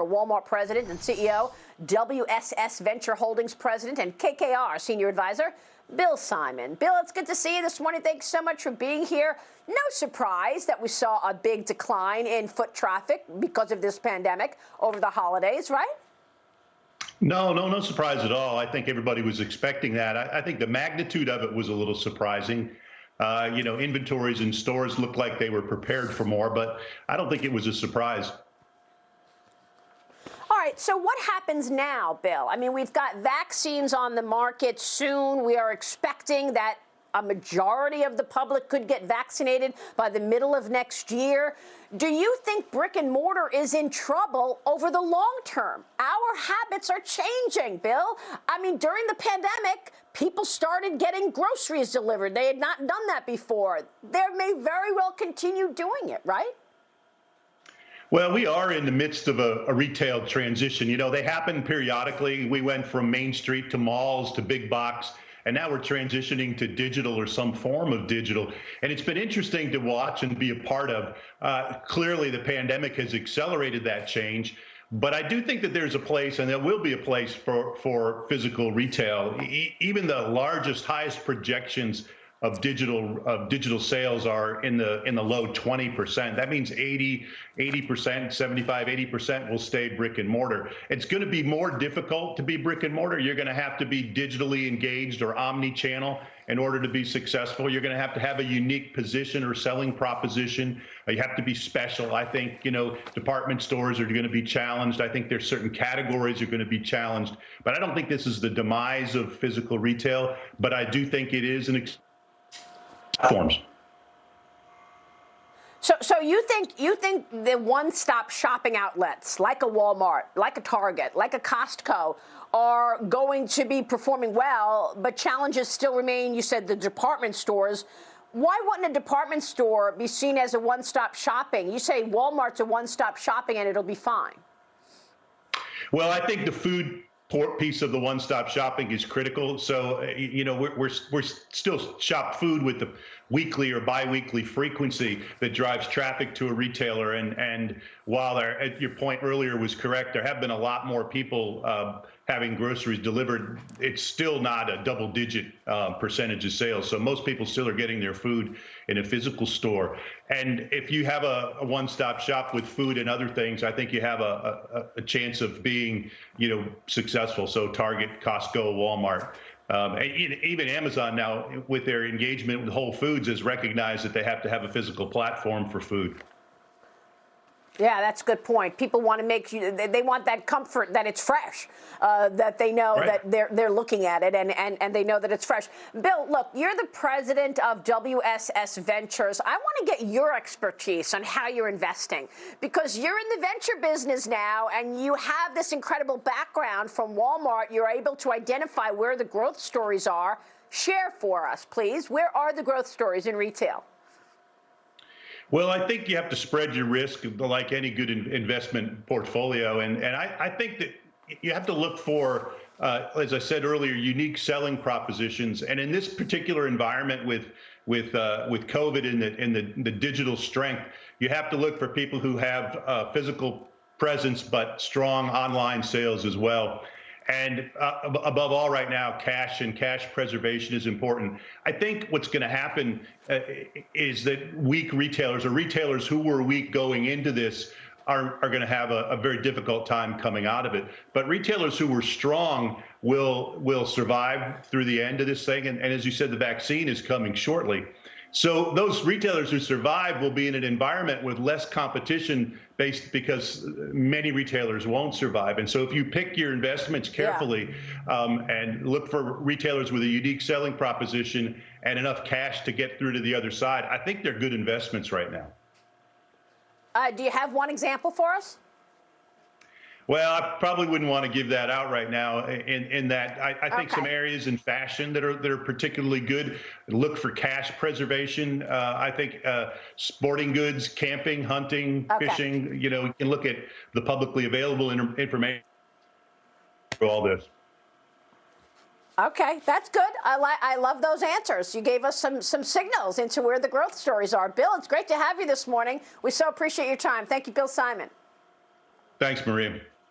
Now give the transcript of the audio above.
former Walmart president and CEO, WSS Venture Holdings president, and KKR senior advisor, Bill Simon. Bill, it's good to see you this morning. Thanks so much for being here. No surprise that we saw a big decline in foot traffic because of this pandemic over the holidays, right? No surprise at all. I think everybody was expecting that. I think the magnitude of it was a little surprising. Inventories in stores looked like they were prepared for more, but I don't think it was a surprise. All right, so what happens now, Bill? I mean, we've got vaccines on the market soon. We are expecting that a majority of the public could get vaccinated by the middle of next year. Do you think brick and mortar is in trouble over the long term? Our habits are changing, Bill. I mean, during the pandemic, people started getting groceries delivered. They had not done that before. They may very well continue doing it, right? Well, we are in the midst of a retail transition. You know, they happen periodically. We went from Main Street to malls to big box, and now we're transitioning to digital or some form of digital. And it's been interesting to watch and be a part of. Clearly, the pandemic has accelerated that change. But I do think that there's a place, and there will be a place for physical retail. Even the largest, highest projections of digital sales are in the low 20%. That means 80%, 75, 80% will stay brick and mortar. It's going to be more difficult to be brick and mortar. You're going to have to be digitally engaged or omni-channel in order to be successful. You're going to have a unique position or selling proposition. You have to be special. I think, department stores are going to be challenged. I think there's certain categories are going to be challenged. But I don't think this is the demise of physical retail. But I do think it is an platforms. So you think the one-stop shopping outlets like a Walmart, like a Target, like a Costco are going to be performing well, but challenges still remain? You said the department stores. Why wouldn't a department store be seen as a one-stop shopping? You say Walmart's a one-stop shopping and it'll be fine. Well, I think the food piece of the one-stop shopping is critical. So, we're still shop food with the weekly or biweekly frequency that drives traffic to a retailer. And while your point earlier was correct, there have been a lot more people having groceries delivered. It's still not a double-digit percentage of sales. So most people still are getting their food in a physical store. And if you have a one-stop shop with food and other things, I think you have a chance of being, successful. So Target, Costco, Walmart. Even Amazon now, with their engagement with Whole Foods, has recognized that they have to have a physical platform for food. Yeah, that's a good point. People want to they want that comfort that it's fresh, that they know right. that they're looking at it and they know that it's fresh. Bill, look, you're the president of WSS Ventures. I want to get your expertise on how you're investing, because you're in the venture business now and you have this incredible background from Walmart. You're able to identify where the growth stories are. Share for us, please. Where are the growth stories in retail? Well, I think you have to spread your risk like any good investment portfolio. And I think that you have to look for, as I said earlier, unique selling propositions. And in this particular environment with COVID and the digital strength, you have to look for people who have physical presence but strong online sales as well. And above all right now, cash and cash preservation is important. I think what's going to happen is that weak retailers, or retailers who were weak going into this, are going to have a very difficult time coming out of it. But retailers who were strong will survive through the end of this thing. And as you said, the vaccine is coming shortly. So those retailers who survive will be in an environment with less competition because many retailers won't survive. And so if you pick your investments carefully and look for retailers with a unique selling proposition and enough cash to get through to the other side, I think they're good investments right now. Do you have one example for us? Well, I probably wouldn't want to give that out right now. In that, I think some areas in fashion that are particularly good. Look for cash preservation. I think sporting goods, camping, hunting, fishing. You can look at the publicly available information for all this. Okay, that's good. I love those answers. You gave us some signals into where the growth stories are. Bill, it's great to have you this morning. We so appreciate your time. Thank you, Bill Simon. Thanks, Maria.